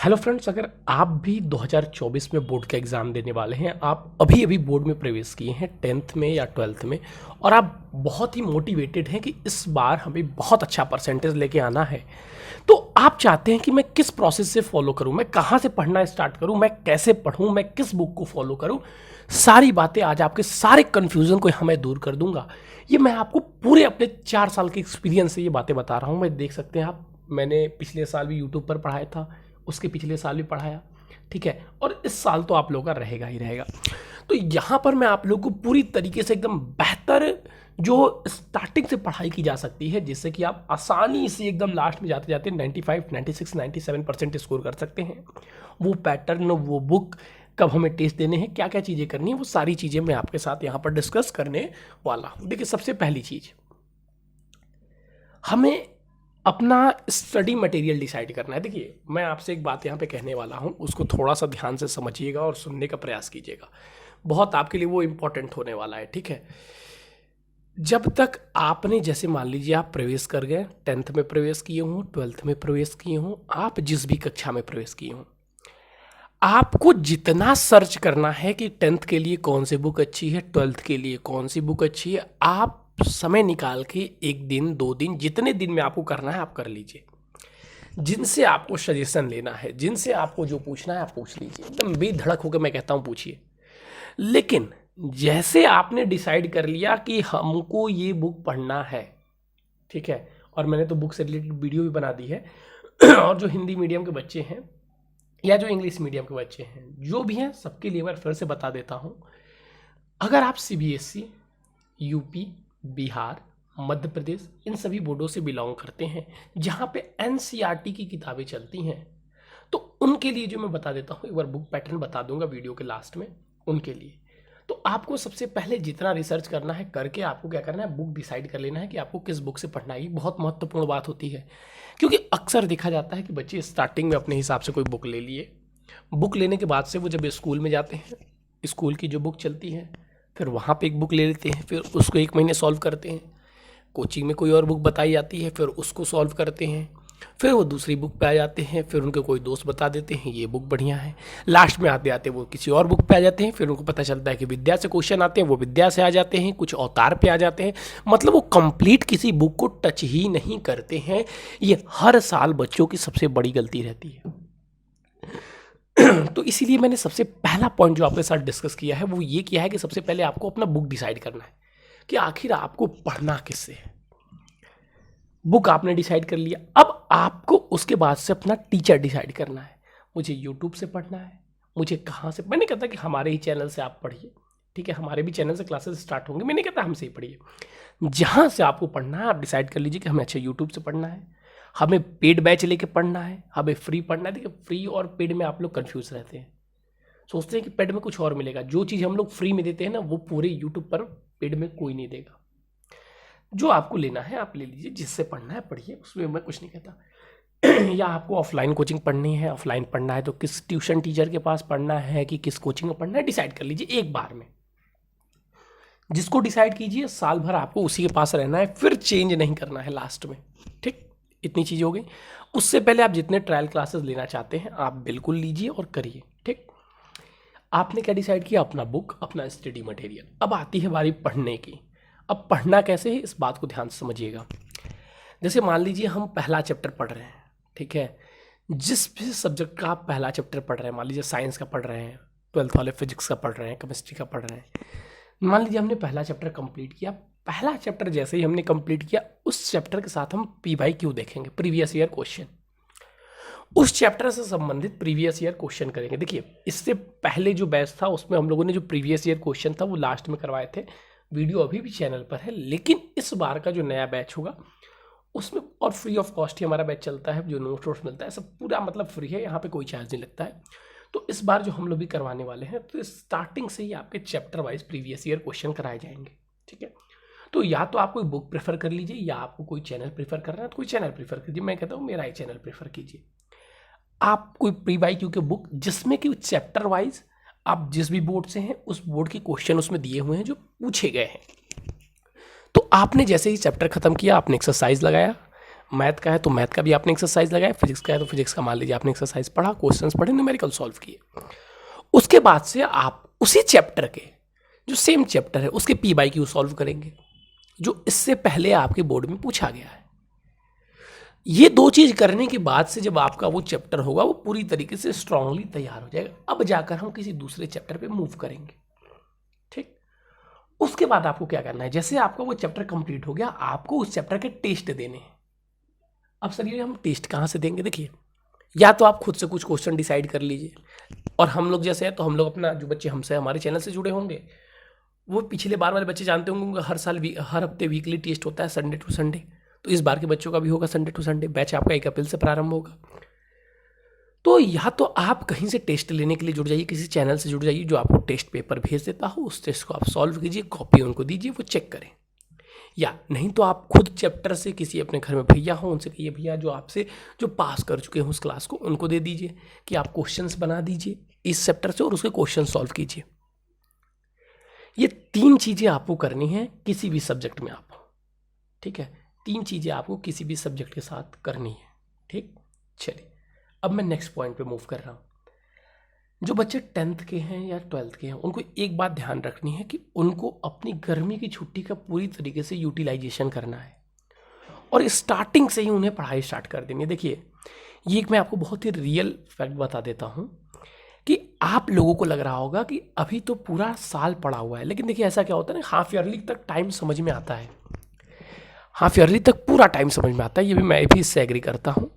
Hello friends, अगर आप भी 2024 में बोर्ड का एग्ज़ाम देने वाले हैं, आप अभी अभी बोर्ड में प्रवेश किए हैं 10th में या 12th में, और आप बहुत ही मोटिवेटेड हैं कि इस बार हमें बहुत अच्छा परसेंटेज लेके आना है, तो आप चाहते हैं कि मैं किस प्रोसेस से फॉलो करूं, मैं कहां से पढ़ना स्टार्ट करूं, मैं कैसे पढ़ूं, मैं किस बुक को फॉलो करूं। सारी बातें आज आपके सारे कन्फ्यूज़न को हमें दूर कर दूंगा। ये मैं आपको पूरे अपने 4 साल के एक्सपीरियंस से ये बातें बता रहा हूँ। मैं देख सकते हैं आप, मैंने पिछले साल भी यूट्यूब पर पढ़ाया था, उसके पिछले साल भी पढ़ाया, ठीक है, और इस साल तो आप लोगों का रहेगा ही रहेगा। तो यहाँ पर मैं आप लोगों को पूरी तरीके से एकदम बेहतर जो स्टार्टिंग से पढ़ाई की जा सकती है, जिससे कि आप आसानी से एकदम लास्ट में जाते जाते 95, 96, 97% स्कोर कर सकते हैं। वो पैटर्न, वो बुक, कब हमें टेस्ट देने हैं, क्या क्या चीज़ें करनी है, वो सारी चीज़ें मैं आपके साथ यहाँ पर डिस्कस करने वाला हूँ। देखिए, सबसे पहली चीज़, हमें अपना स्टडी मटेरियल डिसाइड करना है। देखिए, मैं आपसे एक बात यहाँ पे कहने वाला हूँ, उसको थोड़ा सा ध्यान से समझिएगा और सुनने का प्रयास कीजिएगा। बहुत आपके लिए वो इम्पोर्टेंट होने वाला है, ठीक है। जब तक आपने, जैसे मान लीजिए आप प्रवेश कर गए, 10th में प्रवेश किए हों, 12th में प्रवेश किए हों, आप जिस भी कक्षा में प्रवेश किए हों, आपको जितना सर्च करना है कि 10th के लिए कौन सी बुक अच्छी है, 12th के लिए कौन सी बुक अच्छी है, आप समय निकाल के 1 दिन 2 दिन, जितने दिन में आपको करना है आप कर लीजिए। जिनसे आपको सजेशन लेना है, जिनसे आपको जो पूछना है आप पूछ लीजिए, एकदम बेधड़क होकर मैं कहता हूँ पूछिए। लेकिन जैसे आपने डिसाइड कर लिया कि हमको ये बुक पढ़ना है, ठीक है, और मैंने तो बुक से रिलेटेड वीडियो भी बना दी है और जो हिंदी मीडियम के बच्चे हैं या जो इंग्लिश मीडियम के बच्चे हैं, जो भी हैं, सबके लिए मैं फिर से बता देता हूँ। अगर आप सीबीएसई, यूपी, बिहार, मध्य प्रदेश, इन सभी बोर्डों से बिलोंग करते हैं जहाँ पे एनसीईआरटी की किताबें चलती हैं, तो उनके लिए जो मैं बता देता हूँ, एक बार बुक पैटर्न बता दूंगा वीडियो के लास्ट में उनके लिए। तो आपको सबसे पहले जितना रिसर्च करना है करके आपको क्या करना है, बुक डिसाइड कर लेना है कि आपको किस बुक से पढ़ना है। ये बहुत महत्वपूर्ण बात होती है, क्योंकि अक्सर देखा जाता है कि बच्चे स्टार्टिंग में अपने हिसाब से कोई बुक ले लिए, बुक लेने के बाद से वो जब स्कूल में जाते हैं, स्कूल की जो बुक चलती है, फिर वहाँ पे एक बुक ले लेते हैं, फिर उसको 1 महीने सॉल्व करते हैं, कोचिंग में कोई और बुक बताई जाती है, फिर उसको सॉल्व करते हैं, फिर वो दूसरी बुक पे आ जाते हैं, फिर उनके कोई दोस्त बता देते हैं ये बुक बढ़िया है, लास्ट में आते आते वो किसी और बुक पे आ जाते हैं, फिर उनको पता चलता है कि विद्या से क्वेश्चन आते हैं, वो विद्या से आ जाते हैं, कुछ अवतार पे आ जाते हैं, मतलब वो कंप्लीट किसी बुक को टच ही नहीं करते हैं। ये हर साल बच्चों की सबसे बड़ी गलती रहती है। तो इसीलिए मैंने सबसे पहला पॉइंट जो आपके साथ डिस्कस किया है वो ये किया है कि सबसे पहले आपको अपना बुक डिसाइड करना है कि आखिर आपको पढ़ना किससे है। बुक आपने डिसाइड कर लिया, अब आपको उसके बाद से अपना टीचर डिसाइड करना है। मुझे यूट्यूब से पढ़ना है, मुझे कहाँ से, मैंने कहता कि हमारे ही चैनल से आप पढ़िए, ठीक है, हमारे भी चैनल से क्लासेस स्टार्ट होंगे, मैंने कहता हमसे ही पढ़िए। जहाँ से आपको पढ़ना है आप डिसाइड कर लीजिए कि हमें अच्छा यूट्यूब से पढ़ना है, हमें पेड बैच लेके पढ़ना है, हमें फ्री पढ़ना है। देखिए, फ्री और पेड में आप लोग कन्फ्यूज रहते हैं, सोचते हैं कि पेड में कुछ और मिलेगा। जो चीज़ हम लोग फ्री में देते हैं ना, वो पूरे यूट्यूब पर पेड में कोई नहीं देगा। जो आपको लेना है आप ले लीजिए, जिससे पढ़ना है पढ़िए, उसमें मैं कुछ नहीं कहता। या आपको ऑफलाइन कोचिंग पढ़नी है, ऑफलाइन पढ़ना है तो किस ट्यूशन टीचर के पास पढ़ना है कि किस कोचिंग में पढ़ना है, डिसाइड कर लीजिए एक बार में। जिसको डिसाइड कीजिए, साल भर आपको उसी के पास रहना है, फिर चेंज नहीं करना है लास्ट में, ठीक। इतनी चीज़ हो गई। उससे पहले आप जितने ट्रायल क्लासेस लेना चाहते हैं आप बिल्कुल लीजिए और करिए, ठीक। आपने क्या डिसाइड किया, अपना बुक, अपना स्टडी मटेरियल। अब आती है बारी पढ़ने की। अब पढ़ना कैसे है, इस बात को ध्यान से समझिएगा। जैसे मान लीजिए हम पहला चैप्टर पढ़ रहे हैं, ठीक है, जिस भी सब्जेक्ट का आप पहला चैप्टर पढ़ रहे हैं, मान लीजिए साइंस का पढ़ रहे हैं, 12th वाले फिजिक्स का पढ़ रहे हैं, केमिस्ट्री का पढ़ रहे हैं, मान लीजिए हमने पहला चैप्टर कंप्लीट किया। पहला चैप्टर जैसे ही हमने कंप्लीट किया, उस चैप्टर के साथ हम PYQ देखेंगे, प्रीवियस ईयर क्वेश्चन। उस चैप्टर से संबंधित प्रीवियस ईयर क्वेश्चन करेंगे। देखिए, इससे पहले जो बैच था उसमें हम लोगों ने जो प्रीवियस ईयर क्वेश्चन था वो लास्ट में करवाए थे, वीडियो अभी भी चैनल पर है। लेकिन इस बार का जो नया बैच होगा उसमें, और फ्री ऑफ कॉस्ट ही हमारा बैच चलता है, जो नोट्स वोट्स मिलता है सब पूरा मतलब फ्री है, यहाँ पे कोई चार्ज नहीं लगता है। तो इस बार जो हम लोग भी करवाने वाले हैं, तो स्टार्टिंग से ही आपके chapter wise previous year question कराए जाएंगे, ठीक है। तो या तो आप कोई बुक प्रेफर कर लीजिए, या आपको कोई चैनल प्रेफर करना है तो कोई चैनल प्रेफर कीजिए। मैं कहता हूँ मेरा ही चैनल प्रेफर कीजिए। आप कोई PYQ के बुक जिसमें कि चैप्टर वाइज आप जिस भी बोर्ड से हैं उस बोर्ड के क्वेश्चन उसमें दिए हुए हैं जो पूछे गए हैं। तो आपने जैसे ही चैप्टर खत्म किया, आपने एक्सरसाइज लगाया, मैथ का है तो मैथ का भी आपने एक्सरसाइज लगाया, फिजिक्स का है तो फिजिक्स का मान लीजिए आपने एक्सरसाइज पढ़ा, क्वेश्चंस पढ़े, न्यूमेरिकल सॉल्व किए। उसके बाद से आप उसी चैप्टर के, जो सेम चैप्टर है उसके पी बाई क्यू सॉल्व करेंगे, जो इससे पहले आपके बोर्ड में पूछा गया है। ये दो चीज करने के बाद से जब आपका वो चैप्टर होगा वो पूरी तरीके से स्ट्रांगली तैयार हो जाएगा। अब जाकर हम किसी दूसरे चैप्टर पे मूव करेंगे, ठीक। उसके बाद आपको क्या करना है, जैसे आपका वो चैप्टर कंप्लीट हो गया, आपको उस चैप्टर के टेस्ट देने हैं। अब सर ये हम टेस्ट कहाँ से देंगे, देखिए, या तो आप खुद से कुछ क्वेश्चन डिसाइड कर लीजिए, और हम लोग जैसे है तो हम लोग अपना, जो बच्चे हमसे हमारे चैनल से जुड़े होंगे वो पिछले बार वाले बच्चे जानते होंगे, हर साल हर हफ्ते वीकली टेस्ट होता है संडे टू संडे, तो इस बार के बच्चों का भी होगा संडे टू संडे। बैच आपका 1 अप्रैल से प्रारंभ होगा। तो या तो आप कहीं से टेस्ट लेने के लिए जुड़ जाइए, किसी चैनल से जुड़ जाइए जो आपको टेस्ट पेपर भेज देता हो, उस टेस्ट को आप सॉल्व कीजिए, कॉपी उनको दीजिए, वो चेक करें। या नहीं तो आप खुद चैप्टर से किसी अपने घर में भैया हो, उनसे कहिए भैया जो आपसे जो पास कर चुके हैं उस क्लास को, उनको दे दीजिए कि आप क्वेश्चंस बना दीजिए इस चैप्टर से और उसके क्वेश्चन सॉल्व कीजिए। ये 3 चीज़ें आपको करनी है किसी भी सब्जेक्ट में आप, ठीक है। 3 चीज़ें आपको किसी भी सब्जेक्ट के साथ करनी है, ठीक। चलिए अब मैं नेक्स्ट पॉइंट पे मूव कर रहा हूँ। जो बच्चे 10th के हैं या 12th के हैं, उनको एक बात ध्यान रखनी है कि उनको अपनी गर्मी की छुट्टी का पूरी तरीके से यूटिलाइजेशन करना है और स्टार्टिंग से ही उन्हें पढ़ाई स्टार्ट कर देनी है। देखिए, ये एक मैं आपको बहुत ही रियल फैक्ट बता देता हूँ कि आप लोगों को लग रहा होगा कि अभी तो पूरा साल पढ़ा हुआ है, लेकिन देखिए ऐसा क्या होता है ना, हाफ ईयरली तक टाइम समझ में आता है, हाफ ईयरली तक पूरा टाइम समझ में आता है। ये भी मैं भी इससे एग्री करता हूँ।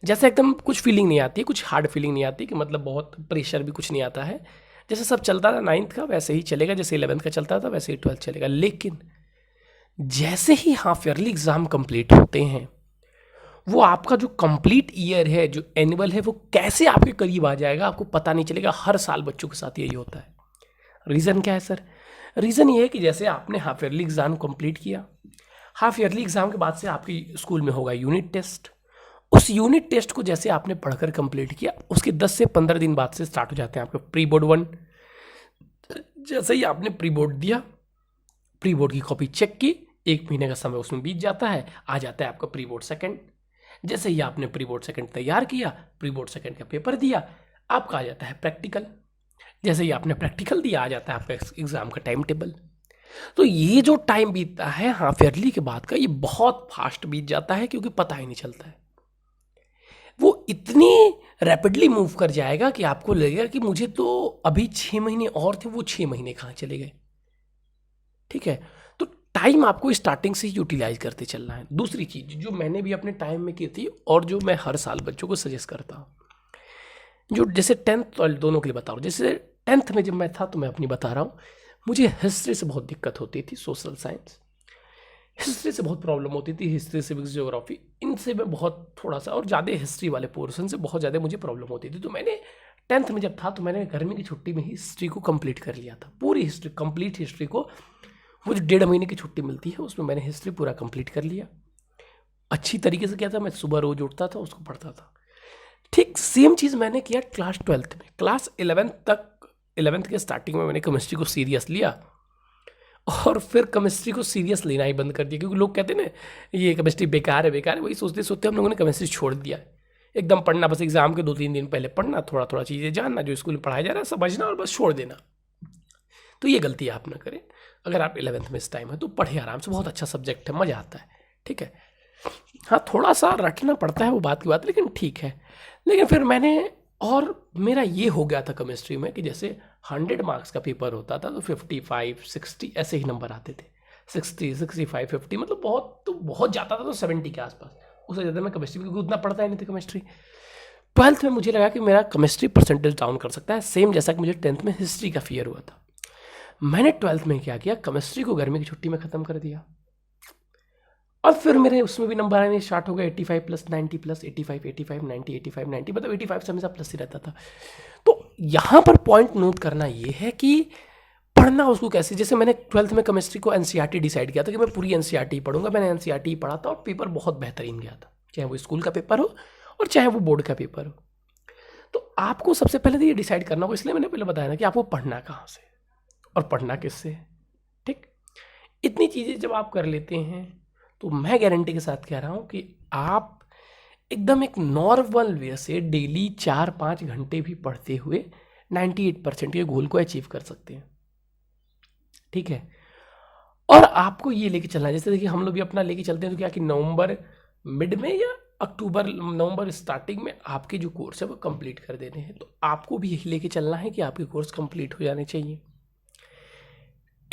जैसे एकदम कुछ फीलिंग नहीं आती है, कुछ हार्ड फीलिंग नहीं आती कि मतलब बहुत प्रेशर भी कुछ नहीं आता है। जैसे सब चलता था 9th का वैसे ही चलेगा, जैसे 11th का चलता था वैसे ही 12th चलेगा। लेकिन जैसे ही हाफ ईयरली एग्जाम कंप्लीट होते हैं, वो आपका जो कंप्लीट ईयर है, जो एनुअल है, वो कैसे आपके करीब आ जाएगा आपको पता नहीं चलेगा। हर साल बच्चों के साथ यही होता है। रीज़न क्या है सर? रीज़न ये है कि जैसे आपने हाफ ईयरली एग्जाम कंप्लीट किया, हाफ ईयरली एग्जाम के बाद से आपकी स्कूल में होगा यूनिट टेस्ट। उस यूनिट टेस्ट को जैसे आपने पढ़कर कंप्लीट किया, उसके 10 से 15 दिन बाद से स्टार्ट हो जाते हैं आपके प्री बोर्ड 1। जैसे ही आपने प्री बोर्ड दिया, प्री बोर्ड की कॉपी चेक की, 1 महीने का समय उसमें बीत जाता है, आ जाता है आपका प्री बोर्ड सेकंड। जैसे ही आपने प्री बोर्ड सेकंड तैयार किया, प्री बोर्ड सेकंड का पेपर दिया, आपका आ जाता है प्रैक्टिकल। जैसे ही आपने प्रैक्टिकल दिया, आ जाता है आपका एग्जाम का टाइम टेबल। तो ये जो टाइम बीतता है हाफ ईयरली के बाद का, ये बहुत फास्ट बीत जाता है क्योंकि पता ही नहीं चलता है। वो इतनी रैपिडली मूव कर जाएगा कि आपको लगेगा कि मुझे तो अभी 6 महीने और थे, वो 6 महीने कहाँ चले गए, ठीक है। तो टाइम आपको स्टार्टिंग से यूटिलाइज करते चलना है। दूसरी चीज जो मैंने भी अपने टाइम में की थी और जो मैं हर साल बच्चों को सजेस्ट करता हूँ, जो जैसे 10th और दोनों के लिए बता रहा हूँ। जैसे 10th में जब मैं था तो मैं अपनी बता रहा हूँ, मुझे हिस्ट्री से बहुत दिक्कत होती थी, सोशल साइंस हिस्ट्री से बहुत प्रॉब्लम होती थी, हिस्ट्री सिविक्स ज्योग्राफी, इनसे मैं बहुत थोड़ा सा, और ज़्यादा हिस्ट्री वाले पोर्शन से बहुत ज़्यादा मुझे प्रॉब्लम होती थी। तो मैंने 10th में जब था तो मैंने गर्मी की छुट्टी में ही हिस्ट्री को कंप्लीट कर लिया था, पूरी हिस्ट्री, कंप्लीट हिस्ट्री को। वो जो 1.5 महीने की छुट्टी मिलती है उसमें मैंने हिस्ट्री पूरा कंप्लीट कर लिया। अच्छी तरीके से किया था, मैं सुबह रोज उठता था, उसको पढ़ता था। ठीक सेम चीज़ मैंने किया क्लास 12th में। क्लास 11th तक, 11th के स्टार्टिंग में मैंने केमिस्ट्री को सीरियस लिया और फिर केमिस्ट्री को सीरियस लेना ही बंद कर दिया, क्योंकि लोग कहते हैं ना ये केमिस्ट्री बेकार है बेकार है, वही सोचते सोचते हम लोगों ने केमिस्ट्री छोड़ दिया। एकदम पढ़ना, बस एग्जाम के 2-3 दिन पहले पढ़ना, थोड़ा थोड़ा चीज़ें जानना, जो स्कूल में पढ़ाया जा रहा है समझना और बस छोड़ देना। तो ये गलती आप ना करें। अगर आप 11th में इस टाइम है तो पढ़े आराम से, बहुत अच्छा सब्जेक्ट है, मज़ा आता है, ठीक है। हाँ थोड़ा सा रटना पड़ता है, वो बात की बात, लेकिन ठीक है। लेकिन फिर मैंने, और मेरा ये हो गया था केमिस्ट्री में कि जैसे 100 मार्क्स का पेपर होता था तो 55, 60 ऐसे ही नंबर आते थे। 60, 65, 50, मतलब बहुत जाता था तो 70 के आसपास। उससे ज़्यादा मैं केमिस्ट्री, क्योंकि उतना पढ़ता ही नहीं था केमिस्ट्री। 12th में मुझे लगा कि मेरा केमिस्ट्री परसेंटेज डाउन कर सकता है, सेम जैसा कि मुझे 10th में हिस्ट्री का फियर हुआ था। मैंने 12th में क्या किया, केमिस्ट्री को गर्मी की छुट्टी में ख़त्म कर दिया, और फिर मेरे उसमें भी नंबर आने स्टार्ट हो गए 85 प्लस 90 प्लस 85 85 90 85 90, मतलब 85 से हमेशा प्लस ही रहता था। तो यहाँ पर पॉइंट नोट करना ये है कि पढ़ना उसको कैसे, जैसे मैंने 12th में केमिस्ट्री को एनसीईआरटी डिसाइड किया था कि मैं पूरी एनसीईआरटी पढ़ूंगा। मैंने एनसीईआरटी पढ़ा था और पेपर बहुत बेहतरीन गया था, चाहे वो स्कूल का पेपर हो और चाहे वो बोर्ड का पेपर हो। तो आपको सबसे पहले तो ये डिसाइड करना होगा, इसलिए मैंने पहले बताया ना कि आपको पढ़ना कहाँ से और पढ़ना किससे, ठीक। इतनी चीज़ें जब आप कर लेते हैं तो मैं गारंटी के साथ कह रहा हूँ कि आप एकदम एक नॉर्मल वे से डेली 4-5 घंटे भी पढ़ते हुए 98% के गोल को अचीव कर सकते हैं। ठीक है, और आपको ये लेके चलना है, जैसे देखिए हम लोग भी अपना लेके चलते हैं तो क्या कि नवंबर मिड में या नवंबर स्टार्टिंग में आपके जो कोर्स है वो कंप्लीट कर देने हैं। तो आपको भी यही लेके चलना है कि आपके कोर्स कंप्लीट हो जाने चाहिए,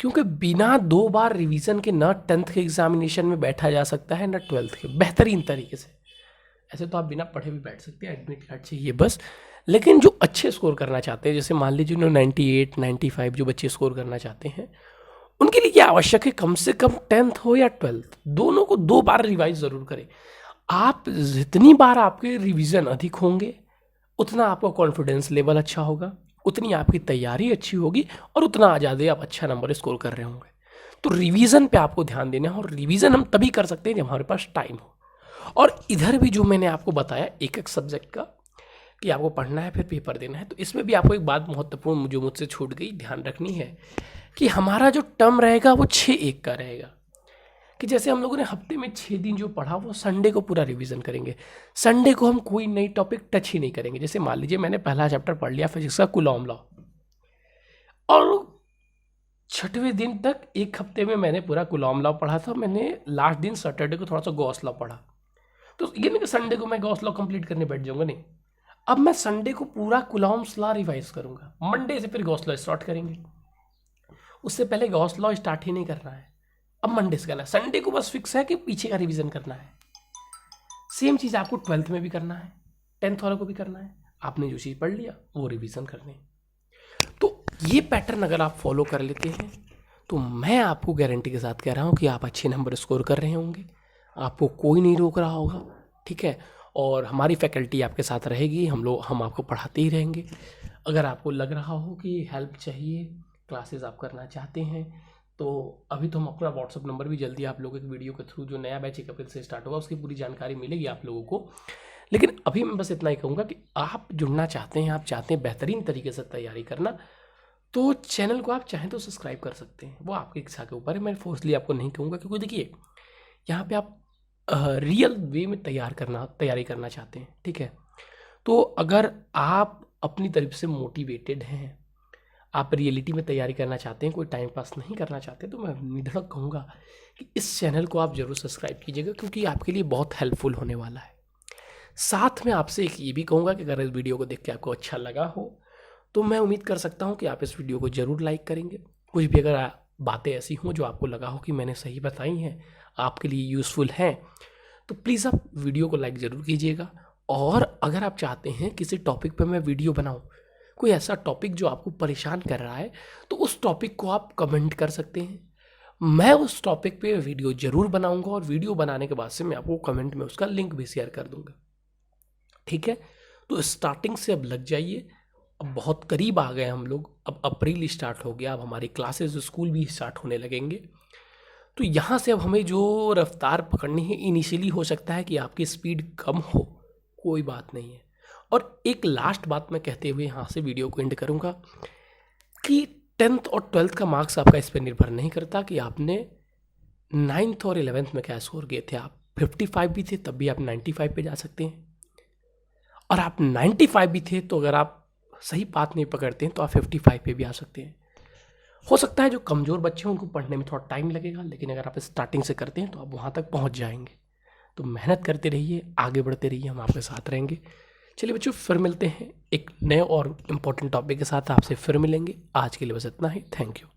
क्योंकि बिना 2 बार रिवीजन के ना 10th के एग्जामिनेशन में बैठा जा सकता है ना 12th के बेहतरीन तरीके से। ऐसे तो आप बिना पढ़े भी बैठ सकते हैं, एडमिट कार्ड चाहिए बस। लेकिन जो अच्छे स्कोर करना चाहते हैं, जैसे मान लीजिए 98, 95 जो बच्चे स्कोर करना चाहते हैं, उनके लिए क्या आवश्यक है, कम से कम 10th हो या 12th, दोनों को 2 बार रिवाइज ज़रूर करें। आप जितनी बार आपके रिवीजन अधिक होंगे उतना आपका कॉन्फिडेंस लेवल अच्छा होगा, उतनी आपकी तैयारी अच्छी होगी और उतना ज़्यादा आप अच्छा नंबर स्कोर कर रहे होंगे। तो रिवीजन पे आपको ध्यान देना है, और रिवीजन हम तभी कर सकते हैं जब हमारे पास टाइम हो। और इधर भी जो मैंने आपको बताया एक एक सब्जेक्ट का कि आपको पढ़ना है फिर पेपर देना है, तो इसमें भी आपको एक बात महत्वपूर्ण जो मुझसे छूट गई ध्यान रखनी है कि हमारा जो टर्म रहेगा वो 6-1 का रहेगा। कि जैसे हम लोगों ने हफ्ते में 6 दिन जो पढ़ा वो संडे को पूरा रिवीजन करेंगे। संडे को हम कोई नई टॉपिक टच ही नहीं करेंगे। जैसे मान लीजिए मैंने पहला चैप्टर पढ़ लिया फिजिक्स का कूलॉम लॉ, और 6वें दिन तक एक हफ्ते में मैंने पूरा कूलॉम लॉ पढ़ा था। मैंने लास्ट दिन सैटरडे को थोड़ा सा गॉस लॉ पढ़ा। तो ये नहीं कि संडे को मैं गॉस लॉ कंप्लीट करने बैठ जाऊंगा, नहीं। अब मैं संडे को पूरा कूलॉम्स लॉ रिवाइज करूंगा, मंडे से फिर गॉस लॉ स्टार्ट करेंगे। उससे पहले गॉस लॉ स्टार्ट ही नहीं करना है, अब मंडे से करना है। संडे को बस फिक्स है कि पीछे का रिवीजन करना है। सेम चीज़ आपको 12th में भी करना है, 10th वालों को भी करना है। आपने जो चीज़ पढ़ लिया वो रिवीजन करनी है। तो ये पैटर्न अगर आप फॉलो कर लेते हैं तो मैं आपको गारंटी के साथ कह रहा हूँ कि आप अच्छे नंबर स्कोर कर रहे होंगे, आपको कोई नहीं रोक रहा होगा। ठीक है, और हमारी फैकल्टी आपके साथ रहेगी, हम आपको पढ़ाते ही रहेंगे। अगर आपको लग रहा हो कि हेल्प चाहिए, क्लासेस आप करना चाहते हैं, तो अभी तो हम अपना व्हाट्सअप नंबर भी जल्दी आप लोगों के वीडियो के थ्रू जो नया बैच 1 अप्रैल से स्टार्ट होगा उसकी पूरी जानकारी मिलेगी आप लोगों को। लेकिन अभी मैं बस इतना ही कहूँगा कि आप जुड़ना चाहते हैं, आप चाहते हैं बेहतरीन तरीके से तैयारी करना, तो चैनल को आप चाहें तो सब्सक्राइब कर सकते हैं, वो आपकी इच्छा के ऊपर है। मैं फोर्सली आपको नहीं कहूँगा, क्योंकि देखिए यहाँ पे आप रियल वे में तैयारी करना चाहते हैं। ठीक है, तो अगर आप अपनी तरफ से मोटिवेटेड हैं, आप रियलिटी में तैयारी करना चाहते हैं, कोई टाइम पास नहीं करना चाहते, तो मैं निधड़क कहूँगा कि इस चैनल को आप ज़रूर सब्सक्राइब कीजिएगा, क्योंकि आपके लिए बहुत हेल्पफुल होने वाला है। साथ में आपसे एक ये भी कहूँगा कि अगर इस वीडियो को देख के आपको अच्छा लगा हो तो मैं उम्मीद कर सकता हूँ कि आप इस वीडियो को ज़रूर लाइक करेंगे। कुछ भी अगर बातें ऐसी हों जो आपको लगा हो कि मैंने सही बताई हैं, आपके लिए यूज़फुल हैं, तो प्लीज़ आप वीडियो को लाइक ज़रूर कीजिएगा। और अगर आप चाहते हैं किसी टॉपिक पर मैं वीडियो बनाऊँ, कोई ऐसा टॉपिक जो आपको परेशान कर रहा है, तो उस टॉपिक को आप कमेंट कर सकते हैं। मैं उस टॉपिक पे वीडियो ज़रूर बनाऊंगा, और वीडियो बनाने के बाद से मैं आपको कमेंट में उसका लिंक भी शेयर कर दूंगा। ठीक है, तो स्टार्टिंग से अब लग जाइए, अब बहुत करीब आ गए हम लोग। अब अप्रैल स्टार्ट हो गया, अब हमारी क्लासेस स्कूल भी स्टार्ट होने लगेंगे। तो यहाँ से अब हमें जो रफ्तार पकड़नी है, इनिशियली हो सकता है कि आपकी स्पीड कम हो, कोई बात नहीं है। और एक लास्ट बात मैं कहते हुए यहाँ से वीडियो को एंड करूँगा कि 10th और 12th का मार्क्स आपका इस पर निर्भर नहीं करता कि आपने 9th और 11th में क्या स्कोर किए थे। आप 55 भी थे तब भी आप 95 पे जा सकते हैं, और आप 95 भी थे तो अगर आप सही बात नहीं पकड़ते हैं तो आप 55 पे भी आ सकते हैं। हो सकता है जो कमज़ोर बच्चे हैं उनको पढ़ने में थोड़ा टाइम लगेगा, लेकिन अगर आप स्टार्टिंग से करते हैं तो आप वहाँ तक पहुँच जाएंगे। तो मेहनत करते रहिए, आगे बढ़ते रहिए, हम आपके साथ रहेंगे। चलिए बच्चों, फिर मिलते हैं एक नए और इम्पोर्टेंट टॉपिक के साथ, आपसे फिर मिलेंगे। आज के लिए बस इतना ही। Thank you.